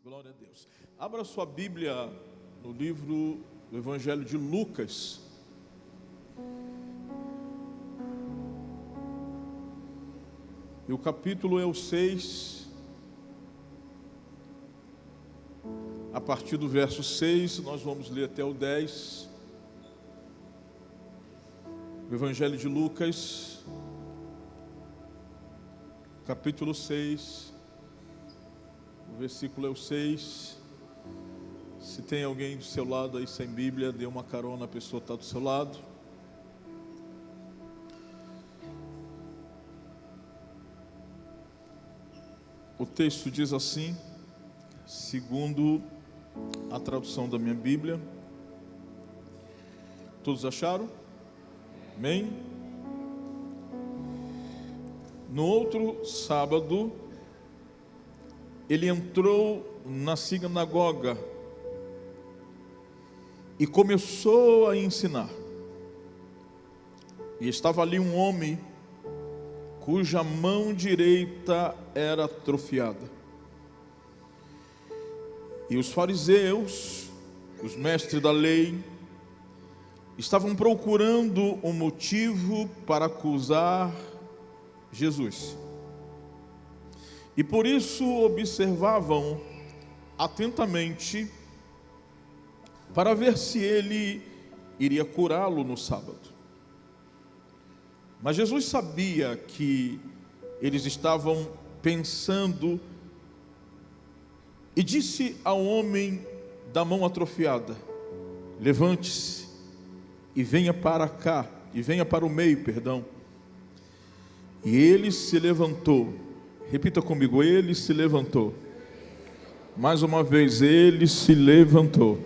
Glória a Deus. Abra sua Bíblia no livro do Evangelho de Lucas. E o capítulo é o 6. A partir do verso 6, nós vamos ler até o 10. O Evangelho de Lucas, capítulo 6. O versículo é o 6. Se tem alguém do seu lado aí sem Bíblia, dê uma carona, a pessoa está do seu lado. O texto diz assim, segundo a tradução da minha Bíblia. Todos acharam? Amém? No outro sábado, ele entrou na sinagoga e começou a ensinar. E estava ali um homem cuja mão direita era atrofiada. E os fariseus, os mestres da lei, estavam procurando um motivo para acusar Jesus. E por isso observavam atentamente para ver se ele iria curá-lo no sábado. Mas Jesus sabia que eles estavam pensando e disse ao homem da mão atrofiada: levante-se e venha para cá, e venha para o meio, perdão. E ele se levantou. Repita comigo, ele se levantou. Mais uma vez, ele se levantou.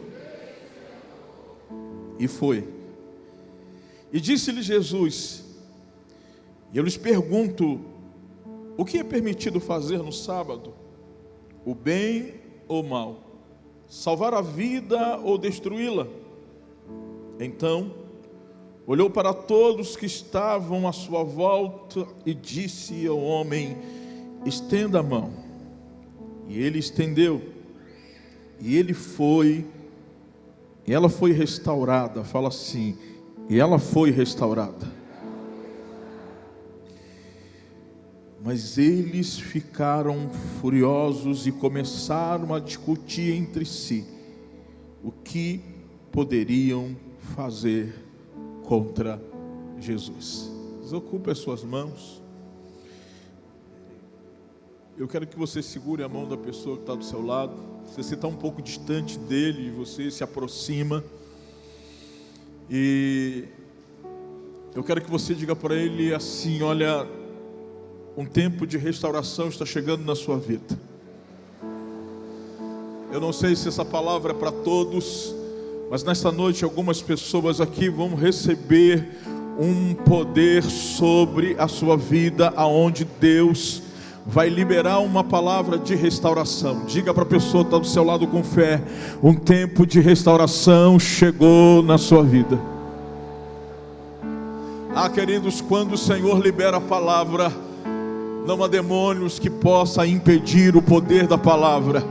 E foi. E disse-lhe Jesus, e eu lhes pergunto, o que é permitido fazer no sábado? O bem ou o mal? Salvar a vida ou destruí-la? Então, olhou para todos que estavam à sua volta e disse ao homem: estenda a mão. E ele estendeu, e ele foi, e ela foi restaurada. Fala assim, e ela foi restaurada. Mas eles ficaram furiosos e começaram a discutir entre si o que poderiam fazer contra Jesus. Desocupe as suas mãos. Eu quero que você segure a mão da pessoa que está do seu lado. Se você está um pouco distante dele, você se aproxima. E eu quero que você diga para ele assim: olha, um tempo de restauração está chegando na sua vida. Eu não sei se essa palavra é para todos, mas nesta noite algumas pessoas aqui vão receber um poder sobre a sua vida, aonde Deus vai liberar uma palavra de restauração. Diga para a pessoa que está do seu lado com fé: um tempo de restauração chegou na sua vida. Queridos, quando o Senhor libera a palavra, não há demônios que possa impedir o poder da palavra.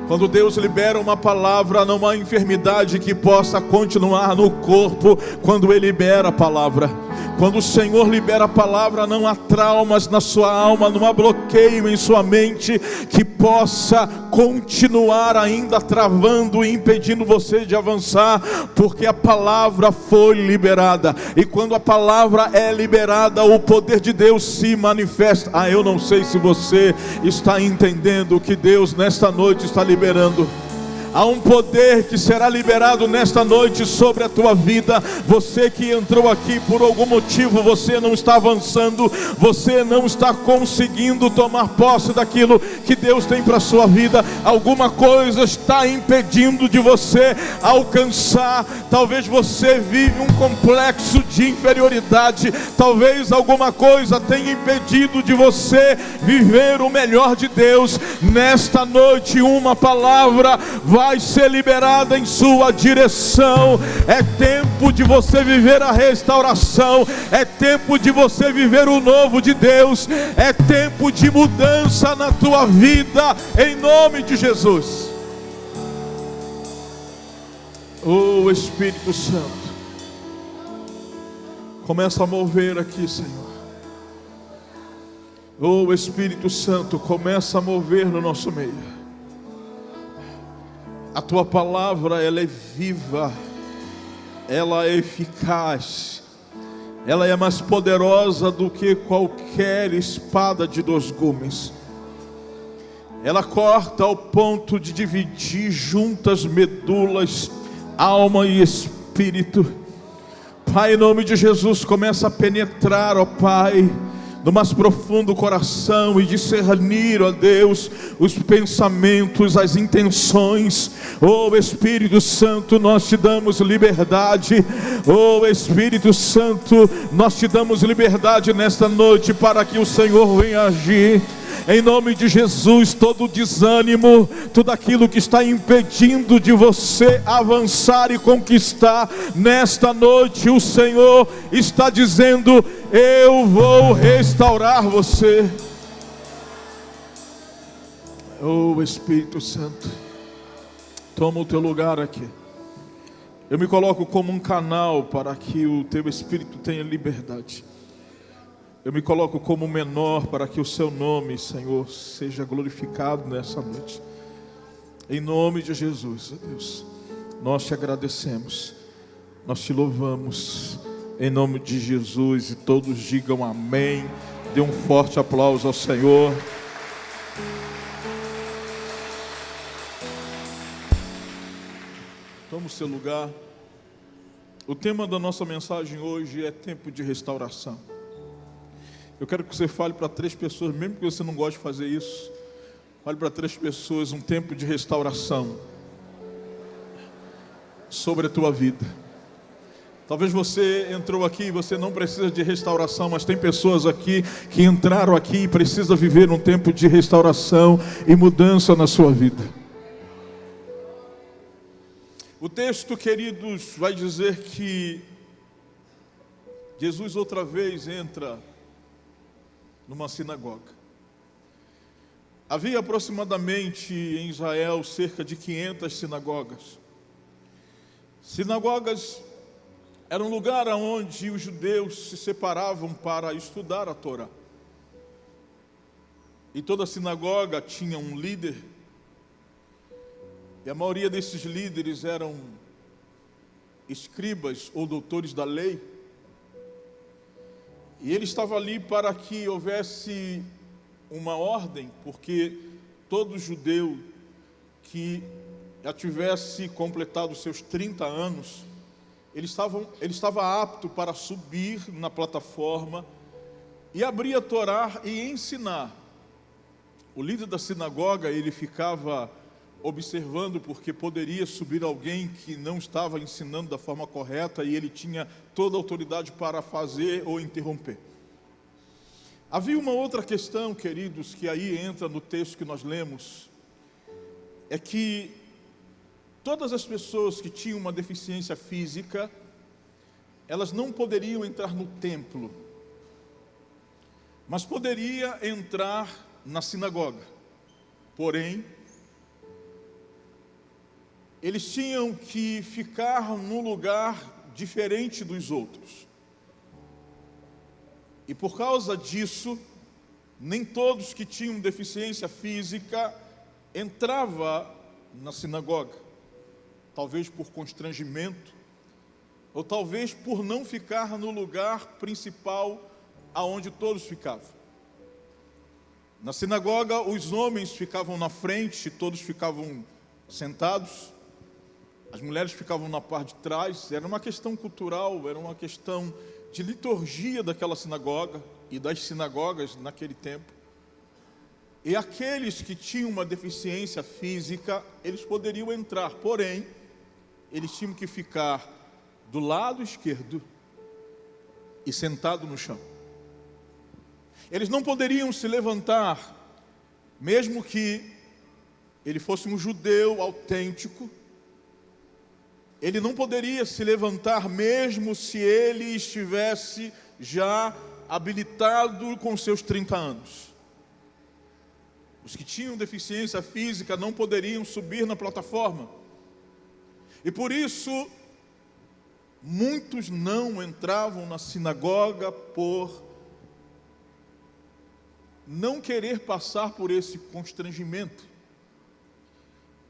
Quando Deus libera uma palavra, não há enfermidade que possa continuar no corpo quando Ele libera a palavra. Quando o Senhor libera a palavra, não há traumas na sua alma, não há bloqueio em sua mente que possa continuar ainda travando e impedindo você de avançar, porque a palavra foi liberada. E quando a palavra é liberada, o poder de Deus se manifesta. Eu não sei se você está entendendo o que Deus nesta noite está liberando. Há um poder que será liberado nesta noite sobre a tua vida. Você que entrou aqui por algum motivo, você não está avançando, você não está conseguindo tomar posse daquilo que Deus tem para a sua vida. Alguma coisa está impedindo de você alcançar. Talvez você vive um complexo de inferioridade. Talvez alguma coisa tenha impedido de você viver o melhor de Deus. Nesta noite uma palavra vai vai ser liberada em sua direção. É tempo de você viver a restauração, é tempo de você viver o novo de Deus, é tempo de mudança na tua vida, em nome de Jesus. Oh Espírito Santo, começa a mover aqui, Senhor. Oh Espírito Santo, começa a mover no nosso meio. A tua palavra, ela é viva, ela é eficaz, ela é mais poderosa do que qualquer espada de 2 gumes. Ela corta ao ponto de dividir juntas medulas, alma e espírito. Pai, em nome de Jesus, começa a penetrar, ó Pai, no mais profundo coração e discernir, ó Deus, os pensamentos, as intenções. Oh Espírito Santo, nós te damos liberdade. Oh Espírito Santo, nós te damos liberdade nesta noite para que o Senhor venha agir. Em nome de Jesus, todo desânimo, tudo aquilo que está impedindo de você avançar e conquistar, nesta noite o Senhor está dizendo: eu vou restaurar você. Oh Espírito Santo, toma o teu lugar aqui. Eu me coloco como um canal para que o teu Espírito tenha liberdade. Eu me coloco como menor para que o seu nome, Senhor, seja glorificado nessa noite. Em nome de Jesus, ó Deus, nós te agradecemos, nós te louvamos, em nome de Jesus, e todos digam amém. Dê um forte aplauso ao Senhor. Toma o seu lugar. O tema da nossa mensagem hoje é tempo de restauração. Eu quero que você fale para 3 pessoas, mesmo que você não goste de fazer isso. Fale para 3 pessoas, um tempo de restauração sobre a tua vida. Talvez você entrou aqui e você não precisa de restauração, mas tem pessoas aqui que entraram aqui e precisam viver um tempo de restauração e mudança na sua vida. O texto, queridos, vai dizer que Jesus outra vez entra numa sinagoga. Havia aproximadamente em Israel cerca de 500 sinagogas. Sinagogas era um lugar onde os judeus se separavam para estudar a Torá. E toda sinagoga tinha um líder. E a maioria desses líderes eram escribas ou doutores da lei. E ele estava ali para que houvesse uma ordem, porque todo judeu que já tivesse completado os seus 30 anos, ele estava apto para subir na plataforma e abrir a Torá e ensinar. O líder da sinagoga, ele ficava observando, porque poderia subir alguém que não estava ensinando da forma correta, e ele tinha toda a autoridade para fazer ou interromper. Havia uma outra questão, queridos, que aí entra no texto que nós lemos, é que todas as pessoas que tinham uma deficiência física, elas não poderiam entrar no templo, mas poderia entrar na sinagoga. Porém, eles tinham que ficar num lugar diferente dos outros. E por causa disso, nem todos que tinham deficiência física entravam na sinagoga. Talvez por constrangimento, ou talvez por não ficar no lugar principal aonde todos ficavam. Na sinagoga, os homens ficavam na frente, todos ficavam sentados. As mulheres ficavam na parte de trás. Era uma questão cultural, era uma questão de liturgia daquela sinagoga e das sinagogas naquele tempo. E aqueles que tinham uma deficiência física, eles poderiam entrar, porém, eles tinham que ficar do lado esquerdo e sentado no chão. Eles não poderiam se levantar, mesmo que ele fosse um judeu autêntico, ele não poderia se levantar mesmo se ele estivesse já habilitado com seus 30 anos. Os que tinham deficiência física não poderiam subir na plataforma. E por isso, muitos não entravam na sinagoga por não querer passar por esse constrangimento.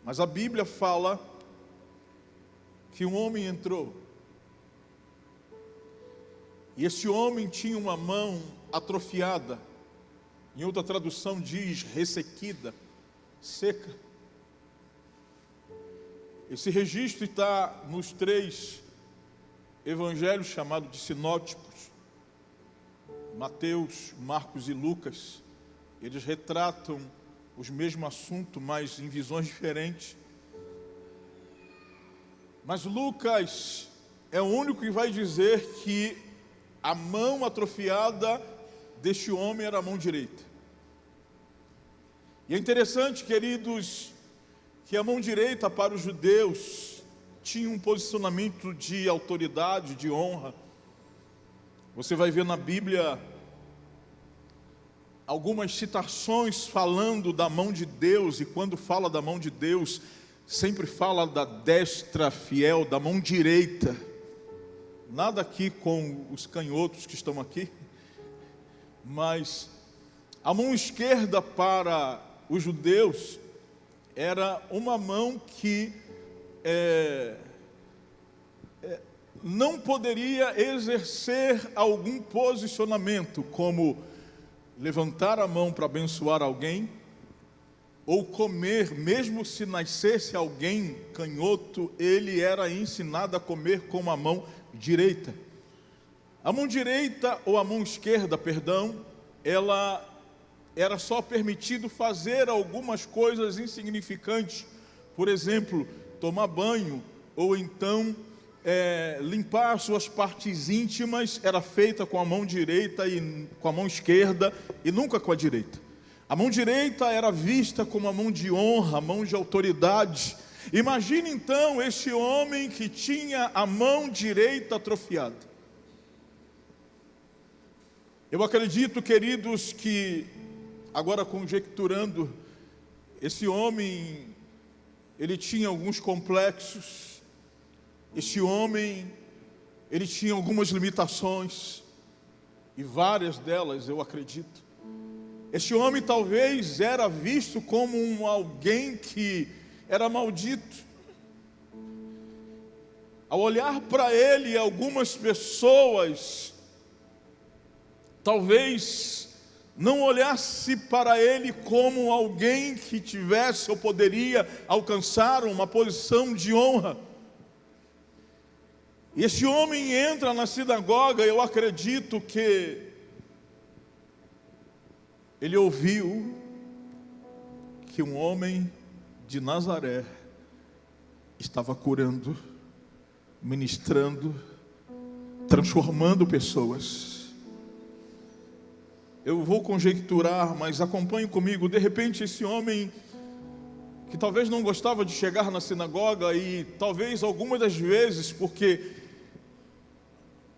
Mas a Bíblia fala que um homem entrou. E esse homem tinha uma mão atrofiada. Em outra tradução diz ressequida, seca. Esse registro está nos 3 evangelhos chamados de sinóticos. Mateus, Marcos e Lucas. Eles retratam os mesmos assuntos, mas em visões diferentes. Mas Lucas é o único que vai dizer que a mão atrofiada deste homem era a mão direita. E é interessante, queridos, que a mão direita para os judeus tinha um posicionamento de autoridade, de honra. Você vai ver na Bíblia algumas citações falando da mão de Deus, e quando fala da mão de Deus, sempre fala da destra fiel, da mão direita. Nada aqui com os canhotos que estão aqui, mas a mão esquerda para os judeus era uma mão que não poderia exercer algum posicionamento, como levantar a mão para abençoar alguém, ou comer, mesmo se nascesse alguém canhoto, ele era ensinado a comer com a mão direita. A mão direita, ou a mão esquerda, perdão, ela era só permitido fazer algumas coisas insignificantes. Por exemplo, tomar banho, ou então limpar suas partes íntimas, era feita com a mão direita e com a mão esquerda, e nunca com a direita. A mão direita era vista como a mão de honra, a mão de autoridade. Imagine então este homem que tinha a mão direita atrofiada. Eu acredito, queridos, que agora conjecturando, esse homem, ele tinha alguns complexos. Este homem, ele tinha algumas limitações, e várias delas eu acredito. Este homem talvez era visto como alguém que era maldito. Ao olhar para ele, algumas pessoas talvez não olhasse para ele como alguém que tivesse ou poderia alcançar uma posição de honra. E esse homem entra na sinagoga, eu acredito que ele ouviu que um homem de Nazaré estava curando, ministrando, transformando pessoas. Eu vou conjecturar, mas acompanhe comigo. De repente esse homem, que talvez não gostava de chegar na sinagoga, e talvez algumas das vezes, porque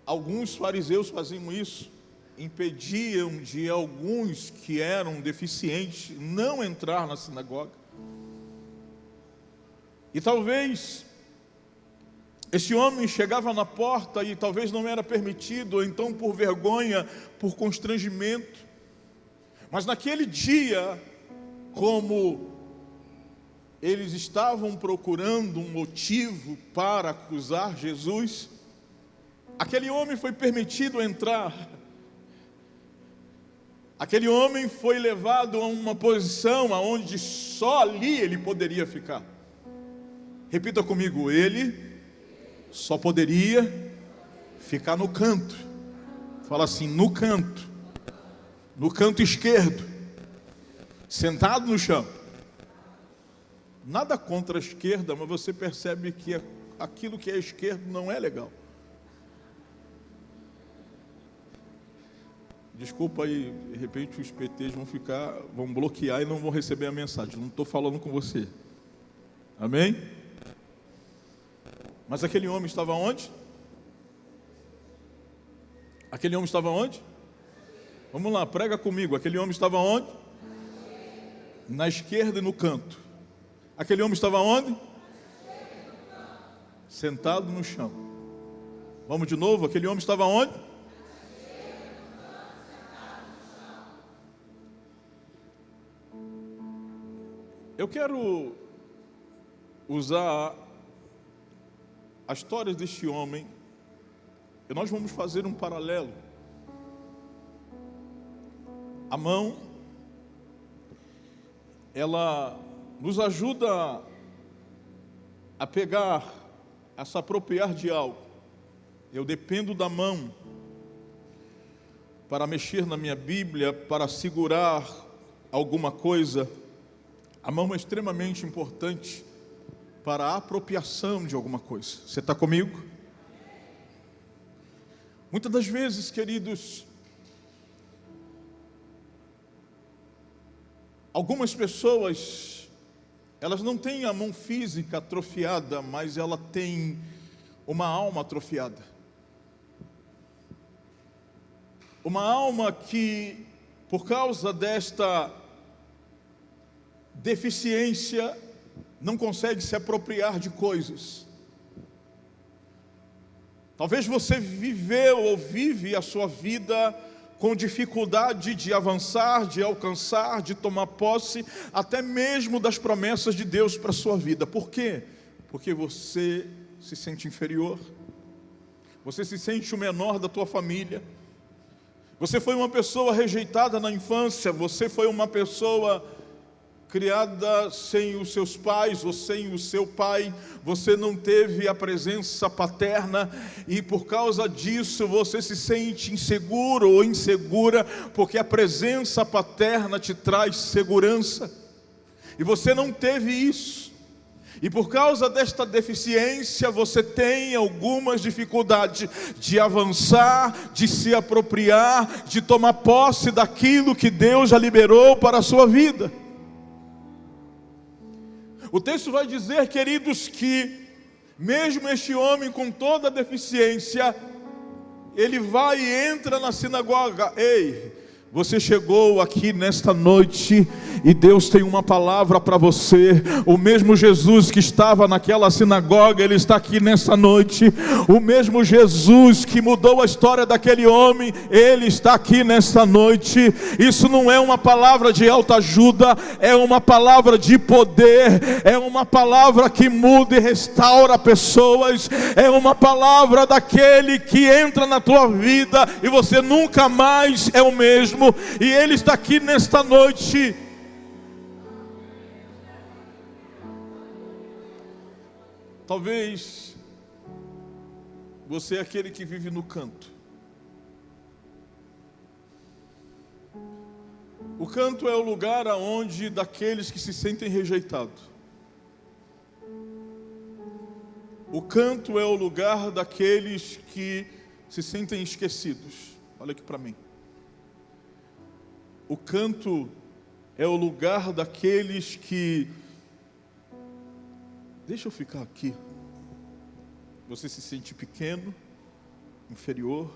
alguns fariseus faziam isso, impediam de alguns que eram deficientes não entrar na sinagoga. E talvez esse homem chegava na porta e talvez não era permitido, ou então por vergonha, por constrangimento. Mas naquele dia, como eles estavam procurando um motivo para acusar Jesus, aquele homem foi permitido entrar. Aquele homem foi levado a uma posição onde só ali ele poderia ficar. Repita comigo, ele só poderia ficar no canto. Fala assim, no canto esquerdo, sentado no chão. Nada contra a esquerda, mas você percebe que aquilo que é esquerdo não é legal. Desculpa aí, de repente os PTs vão bloquear e não vão receber a mensagem. Não estou falando com você. Amém? Mas aquele homem estava onde? Aquele homem estava onde? Vamos lá, prega comigo. Aquele homem estava onde? Na esquerda e no canto. Aquele homem estava onde? Sentado no chão. Vamos de novo, aquele homem estava onde? Eu quero usar a história deste homem e nós vamos fazer um paralelo. A mão, ela nos ajuda a pegar, a se apropriar de algo. Eu dependo da mão para mexer na minha Bíblia, para segurar alguma coisa. A mão é extremamente importante para a apropriação de alguma coisa. Você está comigo? Muitas das vezes, queridos, algumas pessoas, elas não têm a mão física atrofiada, mas ela tem uma alma atrofiada. Uma alma que, por causa desta deficiência, não consegue se apropriar de coisas. Talvez você viveu ou vive a sua vida com dificuldade de avançar, de alcançar, de tomar posse, até mesmo das promessas de Deus para a sua vida. Por quê? Porque você se sente inferior, você se sente o menor da tua família, você foi uma pessoa rejeitada na infância, você foi uma pessoa criada sem os seus pais ou sem o seu pai, você não teve a presença paterna e por causa disso você se sente inseguro ou insegura, porque a presença paterna te traz segurança e você não teve isso. E por causa desta deficiência, você tem algumas dificuldades de avançar, de se apropriar, de tomar posse daquilo que Deus já liberou para a sua vida. O texto vai dizer, queridos, que mesmo este homem com toda a deficiência, ele vai e entra na sinagoga. Ei, você chegou aqui nesta noite e Deus tem uma palavra para você. O mesmo Jesus que estava naquela sinagoga, Ele está aqui nesta noite. O mesmo Jesus que mudou a história daquele homem, Ele está aqui nesta noite. Isso não é uma palavra de autoajuda, é uma palavra de poder, é uma palavra que muda e restaura pessoas, é uma palavra daquele que entra na tua vida e você nunca mais é o mesmo. E Ele está aqui nesta noite. Talvez você é aquele que vive no canto. O canto é o lugar aonde daqueles que se sentem rejeitados. O canto é o lugar daqueles que se sentem esquecidos. Olha aqui para mim. O canto é o lugar daqueles que... Deixa eu ficar aqui. Você se sente pequeno, inferior.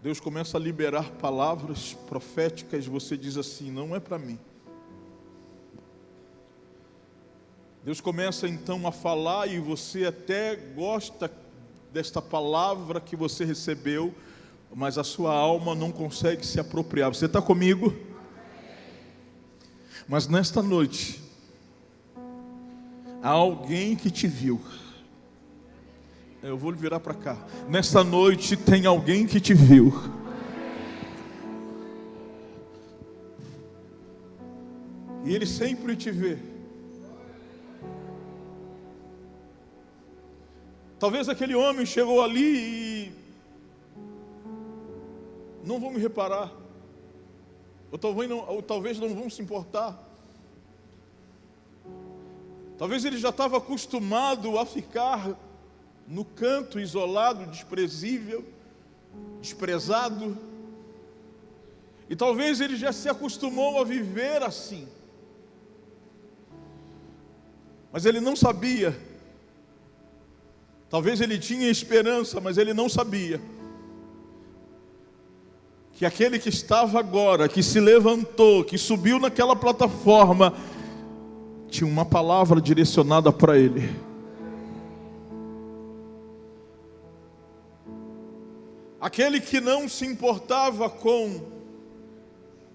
Deus começa a liberar palavras proféticas. Você diz assim: não é para mim. Deus começa então a falar e você até gosta desta palavra que você recebeu, mas a sua alma não consegue se apropriar. Você está comigo? Mas nesta noite, há alguém que te viu. Eu vou virar para cá. Nesta noite tem alguém que te viu. E Ele sempre te vê. Talvez aquele homem chegou ali e não vão me reparar, ou talvez não vão se importar. Talvez ele já estava acostumado a ficar no canto, isolado, desprezível, desprezado. E talvez ele já se acostumou a viver assim. Mas ele não sabia. Talvez ele tinha esperança, mas ele não sabia que aquele que estava agora, que se levantou, que subiu naquela plataforma, tinha uma palavra direcionada para ele. Aquele que não se importava com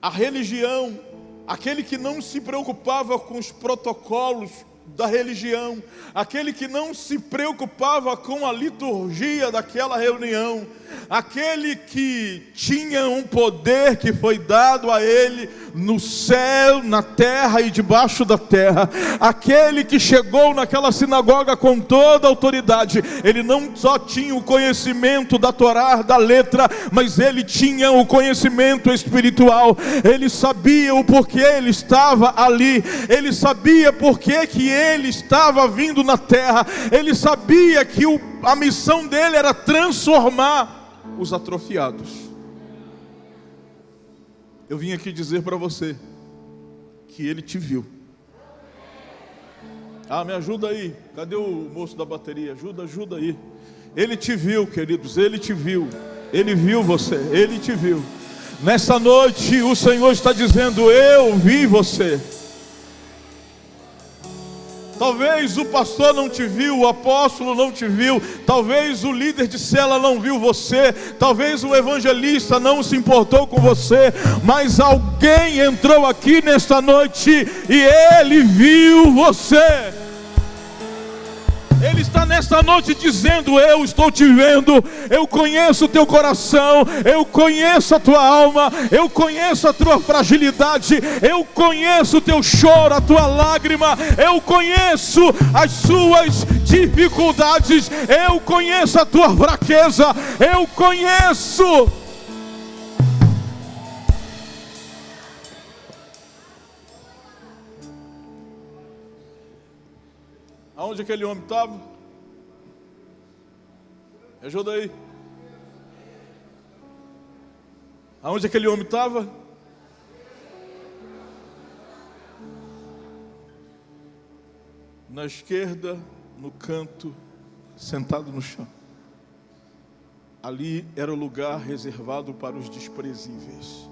a religião, aquele que não se preocupava com os protocolos da religião, aquele que não se preocupava com a liturgia daquela reunião, aquele que tinha um poder que foi dado a ele no céu, na terra e debaixo da terra, aquele que chegou naquela sinagoga com toda a autoridade. Ele não só tinha o conhecimento da Torá, da letra, mas ele tinha o conhecimento espiritual. Ele sabia o porquê ele estava ali, ele sabia porquê que ele estava vindo na terra, ele sabia que a missão dele era transformar os atrofiados. Eu vim aqui dizer para você que ele te viu. Me ajuda aí, cadê o moço da bateria? Ajuda aí. Ele te viu, queridos, ele te viu. Ele viu você, ele te viu. Nessa noite o Senhor está dizendo: eu vi você. Talvez o pastor não te viu, o apóstolo não te viu, talvez o líder de cela não viu você, talvez o evangelista não se importou com você, mas alguém entrou aqui nesta noite e ele viu você. Ele está nesta noite dizendo: eu estou te vendo, eu conheço o teu coração, eu conheço a tua alma, eu conheço a tua fragilidade, eu conheço o teu choro, a tua lágrima, eu conheço as suas dificuldades, eu conheço a tua fraqueza, eu conheço. Aonde aquele homem estava? Me ajuda aí. Aonde aquele homem estava? Na esquerda, no canto, sentado no chão. Ali era o lugar reservado para os desprezíveis.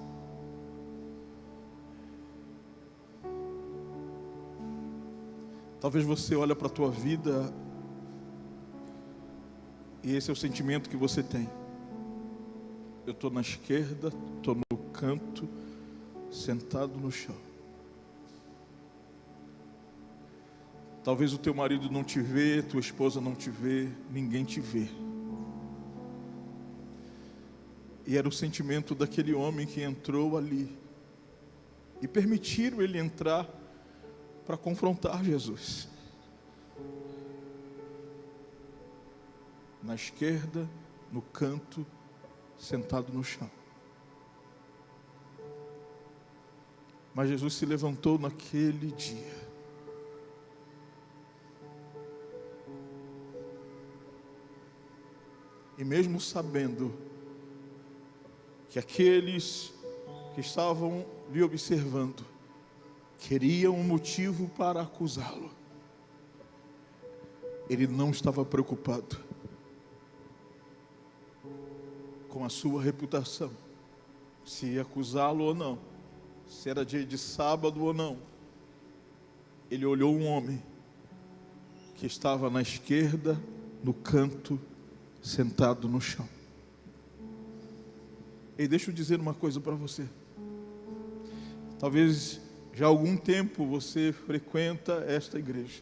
Talvez você olhe para a tua vida e esse é o sentimento que você tem. Eu estou na esquerda, estou no canto, sentado no chão. Talvez o teu marido não te vê, tua esposa não te vê, ninguém te vê. E era o sentimento daquele homem que entrou ali. E permitiram ele entrar para confrontar Jesus. Na esquerda, no canto, sentado no chão. Mas Jesus se levantou naquele dia. E mesmo sabendo que aqueles que estavam lhe observando queriam um motivo para acusá-lo, ele não estava preocupado com a sua reputação, se ia acusá-lo ou não, se era dia de sábado ou não. Ele olhou um homem que estava na esquerda, no canto, sentado no chão. E deixa eu dizer uma coisa para você. Talvez já há algum tempo você frequenta esta igreja.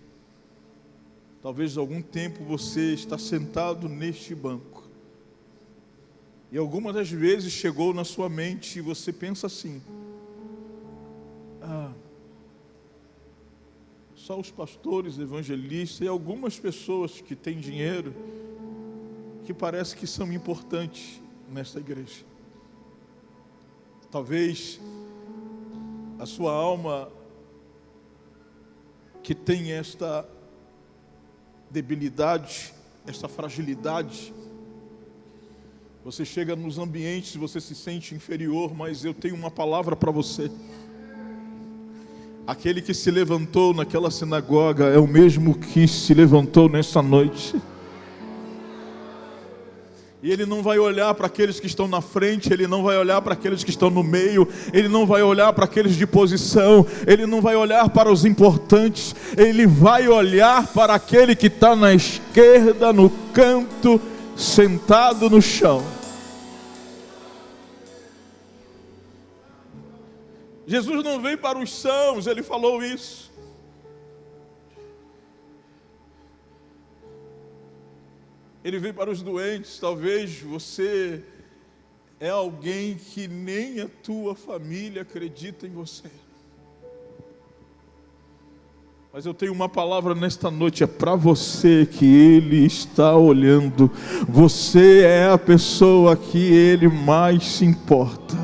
Talvez há algum tempo você está sentado neste banco. E algumas das vezes chegou na sua mente e você pensa assim: só os pastores, evangelistas e algumas pessoas que têm dinheiro que parece que são importantes nesta igreja. Talvez a sua alma, que tem esta debilidade, esta fragilidade, Você chega nos ambientes e você se sente inferior, mas eu tenho uma palavra para você. Aquele que se levantou naquela sinagoga é o mesmo que se levantou nessa noite. E Ele não vai olhar para aqueles que estão na frente, Ele não vai olhar para aqueles que estão no meio, Ele não vai olhar para aqueles de posição, Ele não vai olhar para os importantes, Ele vai olhar para aquele que está na esquerda, no canto, sentado no chão. Jesus não veio para os sãos, Ele falou isso. Ele veio para os doentes. Talvez você é alguém que nem a tua família acredita em você. Mas eu tenho uma palavra nesta noite, é para você que Ele está olhando. Você é a pessoa que Ele mais se importa.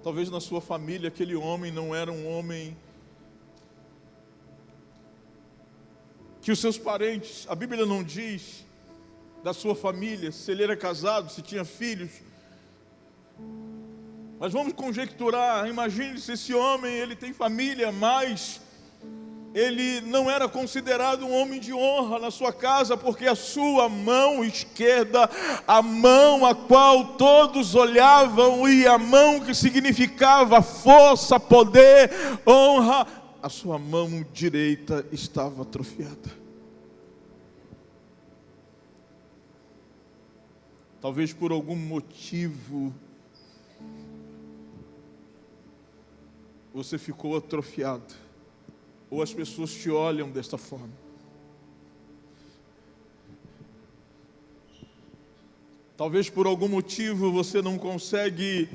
Talvez na sua família aquele homem não era um homem que os seus parentes, a Bíblia não diz da sua família, se ele era casado, se tinha filhos. Mas vamos conjecturar, imagine se esse homem, ele tem família, mas ele não era considerado um homem de honra na sua casa, porque a sua mão esquerda, a mão a qual todos olhavam, e a mão que significava força, poder, honra, a sua mão direita estava atrofiada. Talvez por algum motivo você ficou atrofiado. Ou as pessoas te olham desta forma. Talvez por algum motivo você não consegue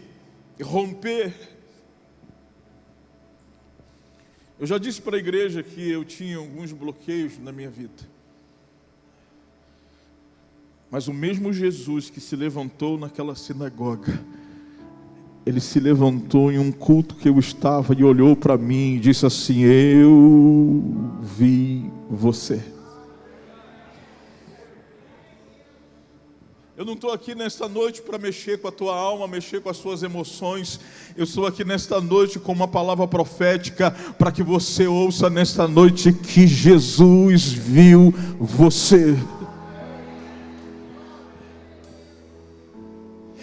romper. Eu já disse para a igreja que eu tinha alguns bloqueios na minha vida. Mas o mesmo Jesus que se levantou naquela sinagoga, Ele se levantou em um culto que eu estava e olhou para mim e disse assim: eu vi você. Eu não estou aqui nesta noite para mexer com a tua alma, mexer com as suas emoções. Eu estou aqui nesta noite com uma palavra profética para que você ouça nesta noite que Jesus viu você.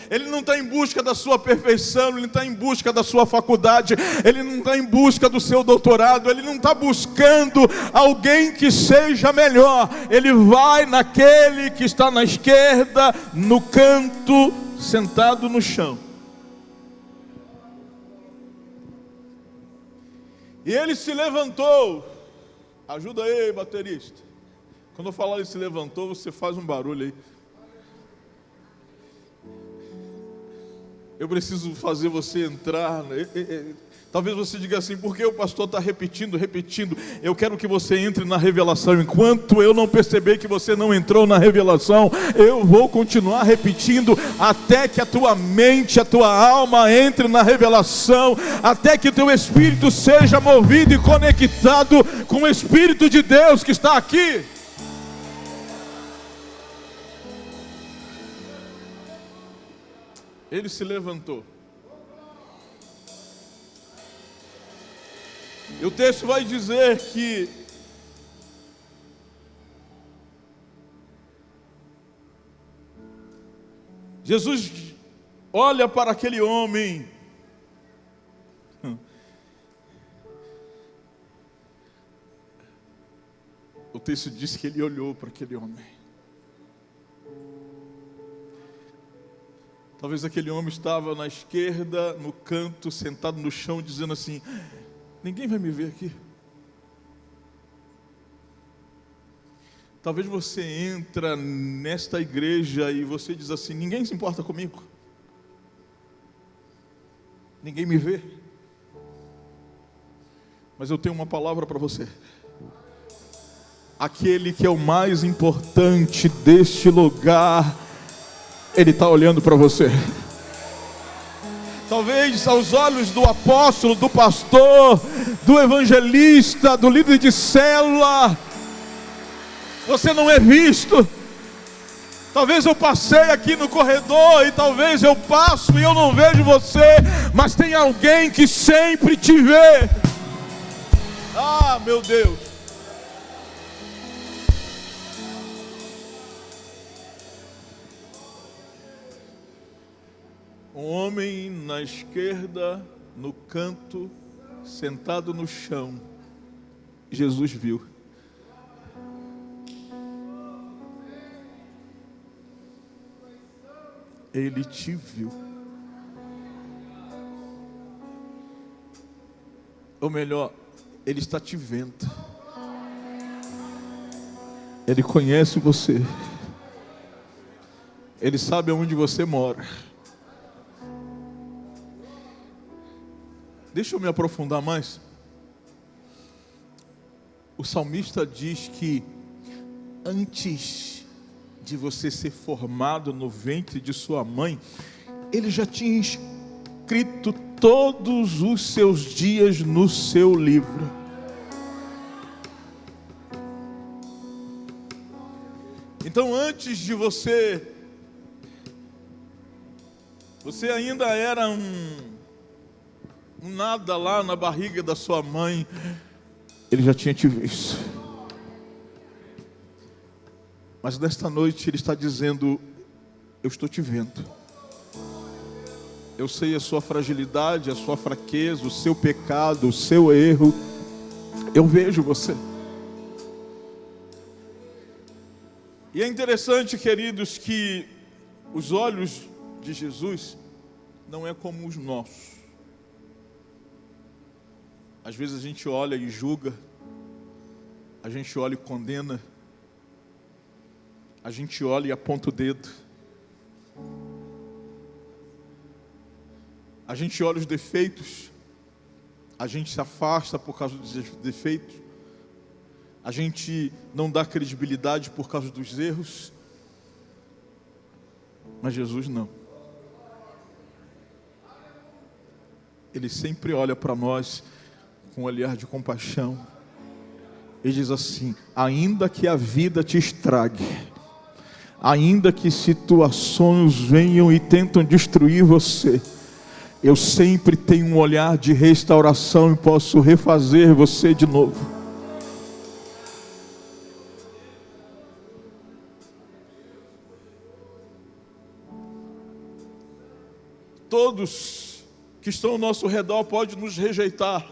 Ele não está em busca da sua perfeição, Ele não está em busca da sua faculdade, Ele não está em busca do seu doutorado, Ele não está buscando alguém que seja melhor. Ele vai naquele que está na esquerda, no canto, sentado no chão. E Ele se levantou. Ajuda aí, baterista. Quando eu falar Ele se levantou, você faz um barulho aí. Eu preciso fazer você entrar. Talvez você diga assim: por que o pastor está repetindo? Eu quero que você entre na revelação. Enquanto eu não perceber que você não entrou na revelação, eu vou continuar repetindo até que a tua mente, a tua alma entre na revelação, até que o teu espírito seja movido e conectado com o Espírito de Deus que está aqui. Ele se levantou. E o texto vai dizer que Jesus olha para aquele homem. O texto diz que ele olhou para aquele homem. Talvez aquele homem estava na esquerda, no canto, sentado no chão, dizendo assim: ninguém vai me ver aqui. Talvez você entra nesta igreja e você diz assim: ninguém se importa comigo. Ninguém me vê. Mas eu tenho uma palavra para você. Aquele que é o mais importante deste lugar, Ele está olhando para você. Talvez aos olhos do apóstolo, do pastor, do evangelista, do líder de célula, você não é visto. Talvez eu passei aqui no corredor e talvez eu passo e eu não vejo você, mas tem alguém que sempre te vê. Ah, meu Deus. Um homem na esquerda, no canto, sentado no chão. Jesus viu. Ele te viu. Ou melhor, Ele está te vendo. Ele conhece você. Ele sabe onde você mora. Deixa eu me aprofundar mais. O salmista diz que antes de você ser formado no ventre de sua mãe, Ele já tinha escrito todos os seus dias no seu livro. Então antes de você ainda era um nada lá na barriga da sua mãe, Ele já tinha te visto. Mas nesta noite Ele está dizendo: eu estou te vendo. Eu sei a sua fragilidade, a sua fraqueza, o seu pecado, o seu erro. Eu vejo você. E é interessante, queridos, que os olhos de Jesus não é como os nossos. Às vezes a gente olha e julga, a gente olha e condena, a gente olha e aponta o dedo, a gente olha os defeitos, a gente se afasta por causa dos defeitos, a gente não dá credibilidade por causa dos erros, mas Jesus não. Ele sempre olha para nós com um olhar de compaixão. Ele diz assim: ainda que a vida te estrague, ainda que situações venham e tentam destruir você, eu sempre tenho um olhar de restauração e posso refazer você de novo. Todos que estão ao nosso redor podem nos rejeitar,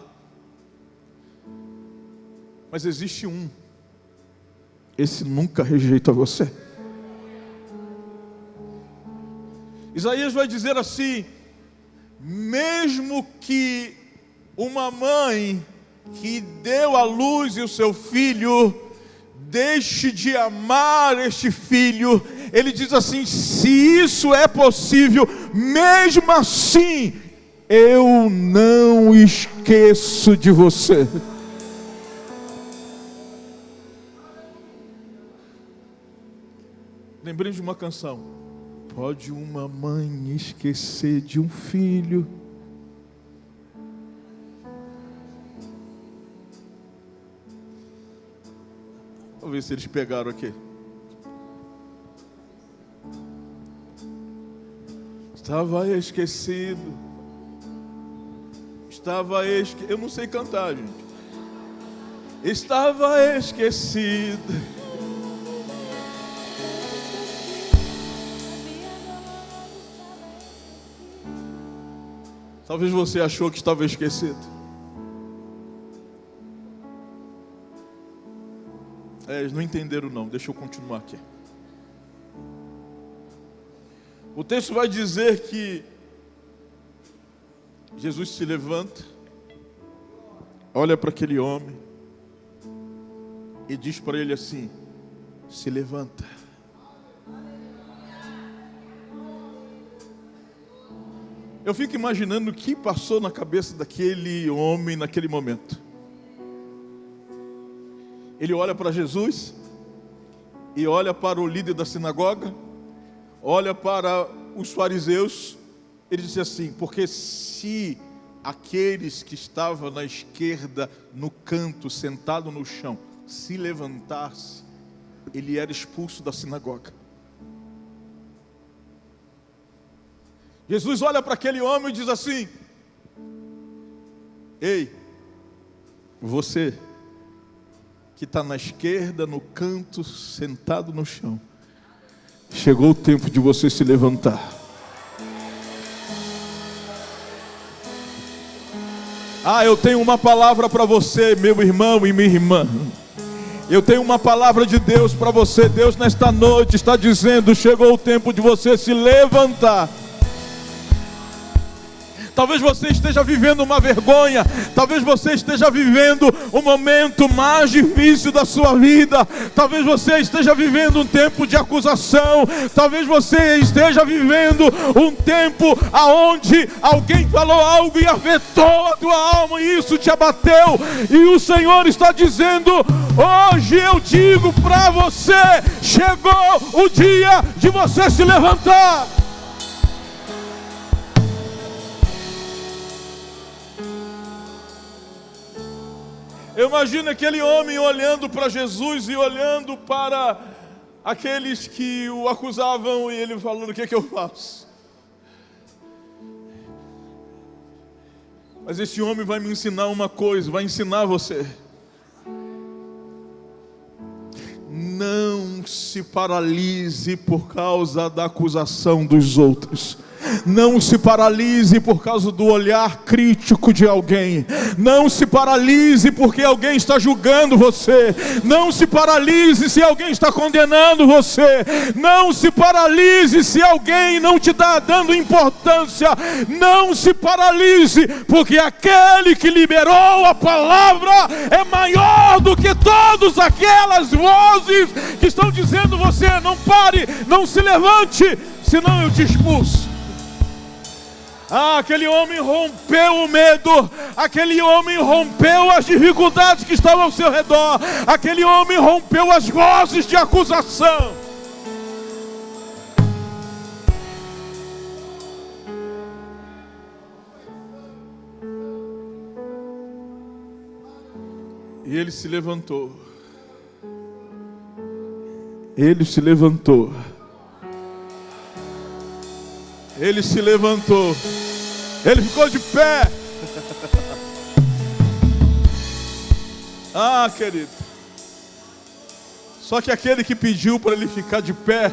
mas existe um, esse nunca rejeita você. Isaías vai dizer assim: mesmo que uma mãe que deu à luz o seu filho deixe de amar este filho, ele diz assim: se isso é possível, mesmo assim eu não esqueço de você. Lembrei de uma canção: pode uma mãe esquecer de um filho? Vamos ver se eles pegaram aqui. Estava esquecido. Eu não sei cantar, gente. Estava esquecido. Talvez você achou que estava esquecido. Eles não entenderam não, deixa eu continuar aqui. O texto vai dizer que Jesus se levanta, olha para aquele homem e diz para ele assim: se levanta. Eu fico imaginando o que passou na cabeça daquele homem naquele momento. Ele olha para Jesus e olha para o líder da sinagoga, olha para os fariseus, Ele disse assim: porque se aqueles que estavam na esquerda, no canto, sentado no chão, se levantasse, ele era expulso da sinagoga. Jesus olha para aquele homem e diz assim: ei, você que está na esquerda, no canto, sentado no chão, chegou o tempo de você se levantar. Eu tenho uma palavra para você, meu irmão e minha irmã. Eu tenho uma palavra de Deus para você. Deus nesta noite está dizendo: chegou o tempo de você se levantar. Talvez você esteja vivendo uma vergonha, talvez você esteja vivendo o momento mais difícil da sua vida, talvez você esteja vivendo um tempo de acusação, talvez você esteja vivendo um tempo aonde alguém falou algo e afetou a tua alma e isso te abateu, e o Senhor está dizendo: hoje eu digo para você, chegou o dia de você se levantar. Eu imagino aquele homem olhando para Jesus e olhando para aqueles que o acusavam e ele falando: o que é que eu faço? Mas esse homem vai me ensinar uma coisa, vai ensinar você. Não se paralise por causa da acusação dos outros. Não se paralise por causa do olhar crítico de alguém. Não se paralise porque alguém está julgando você. Não se paralise se alguém está condenando você. Não se paralise se alguém não te está dando importância. Não se paralise, porque aquele que liberou a palavra é maior do que todas aquelas vozes que estão dizendo: você não pare, não se levante, senão eu te expulso. Aquele homem rompeu o medo, aquele homem rompeu as dificuldades que estavam ao seu redor, aquele homem rompeu as vozes de acusação. E ele se levantou. Ele se levantou. Ele se levantou. Ele ficou de pé. Querido. Só que aquele que pediu para ele ficar de pé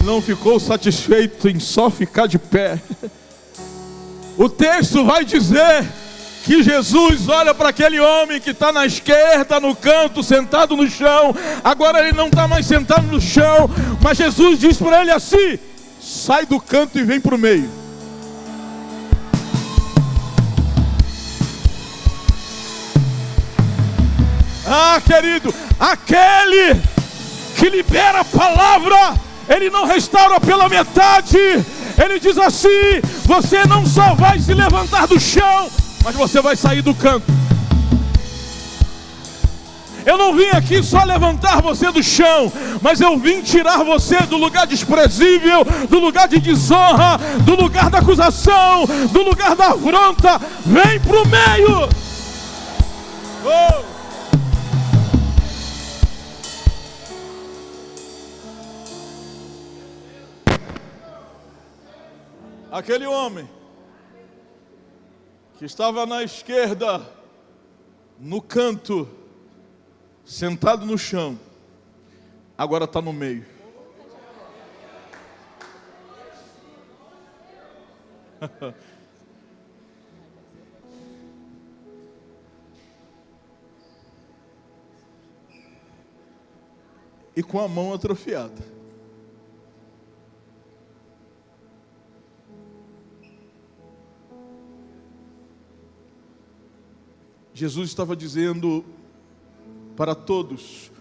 não ficou satisfeito em só ficar de pé. O texto vai dizer que Jesus olha para aquele homem que está na esquerda, no canto, sentado no chão. Agora ele não está mais sentado no chão, mas Jesus diz para ele assim: sai do canto e vem para o meio. Querido, aquele que libera a palavra, ele não restaura pela metade. Ele diz assim: você não só vai se levantar do chão, mas você vai sair do canto. Eu não vim aqui só levantar você do chão, mas eu vim tirar você do lugar desprezível, do lugar de desonra, do lugar da acusação, do lugar da afronta. Vem para o meio. Aquele homem que estava na esquerda, no canto, sentado no chão, agora está no meio. E com a mão atrofiada. Jesus estava dizendo para todos,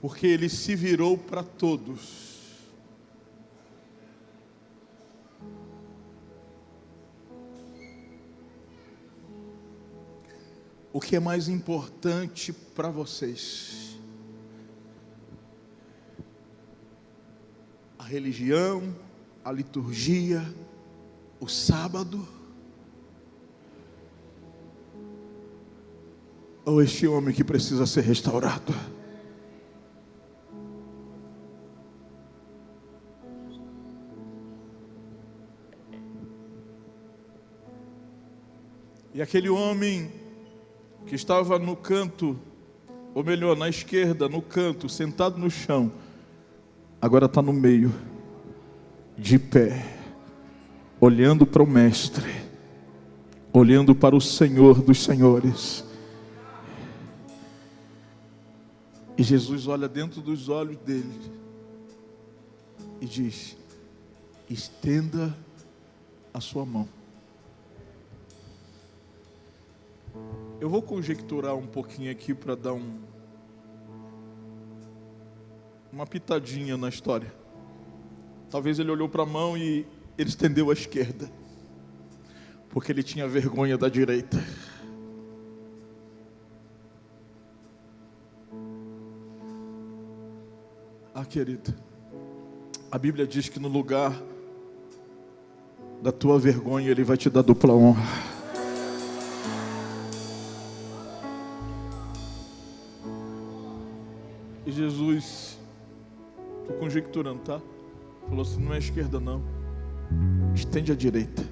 porque ele se virou para todos. O que é mais importante para vocês? A religião, a liturgia, o sábado, ou este homem que precisa ser restaurado? E aquele homem que estava no canto, ou melhor, na esquerda, no canto, sentado no chão, agora está no meio, de pé, olhando para o Mestre, olhando para o Senhor dos Senhores. E Jesus olha dentro dos olhos dele e diz: estenda a sua mão. Eu vou conjecturar um pouquinho aqui para dar uma pitadinha na história. Talvez ele olhou para a mão e ele estendeu a esquerda, porque ele tinha vergonha da direita. Ah, querida, a Bíblia diz que no lugar da tua vergonha Ele vai te dar dupla honra. E Jesus, estou conjecturando, tá? Falou assim: não é a esquerda não, estende a direita.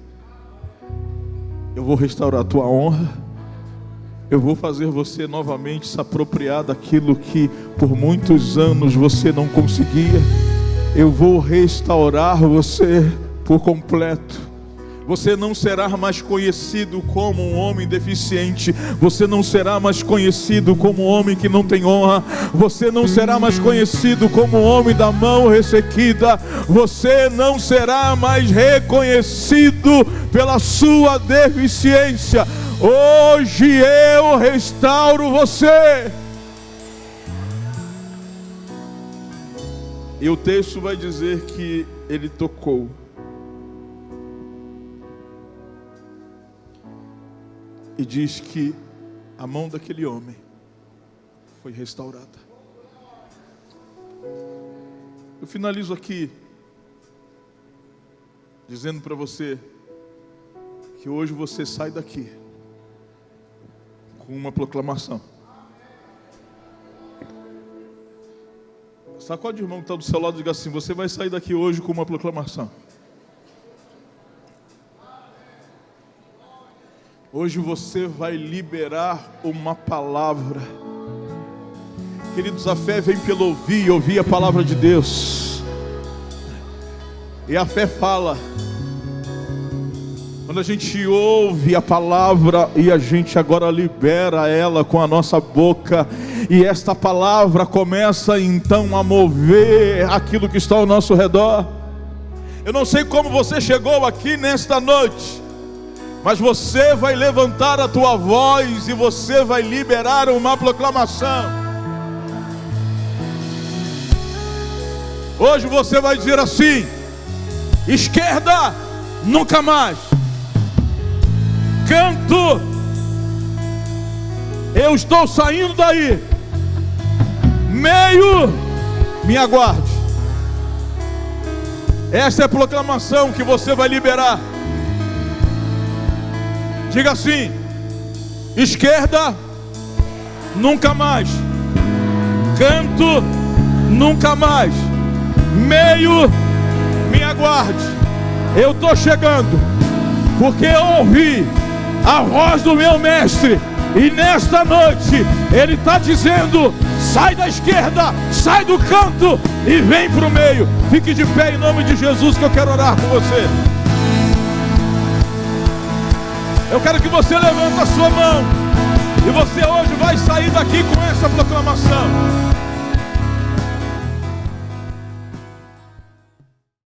Eu vou restaurar a tua honra. Eu vou fazer você novamente se apropriar daquilo que por muitos anos você não conseguia. Eu vou restaurar você por completo. Você não será mais conhecido como um homem deficiente. Você não será mais conhecido como um homem que não tem honra. Você não será mais conhecido como um homem da mão ressequida. Você não será mais reconhecido pela sua deficiência. Hoje eu restauro você. E o texto vai dizer que ele tocou. E diz que a mão daquele homem foi restaurada. Eu finalizo aqui dizendo para você que hoje você sai daqui com uma proclamação. Sacode o irmão que está do seu lado e diga assim: você vai sair daqui hoje com uma proclamação. Hoje você vai liberar uma palavra. Queridos, a fé vem pelo ouvir, ouvir a palavra de Deus. E a fé fala. Quando a gente ouve a palavra e a gente agora libera ela com a nossa boca, e esta palavra começa então a mover aquilo que está ao nosso redor. Eu não sei como você chegou aqui nesta noite, mas você vai levantar a tua voz e você vai liberar uma proclamação. Hoje você vai dizer assim: esquerda, nunca mais. Canto, eu estou saindo daí. Meio, me aguarde. Essa é a proclamação que você vai liberar. Diga assim: esquerda, nunca mais. Canto, nunca mais. Meio, me aguarde. Eu estou chegando, porque eu ouvi a voz do meu mestre. E nesta noite ele está dizendo: sai da esquerda, sai do canto e vem para o meio. Fique de pé em nome de Jesus, que eu quero orar com você. Eu quero que você levante a sua mão. E você hoje vai sair daqui com essa proclamação.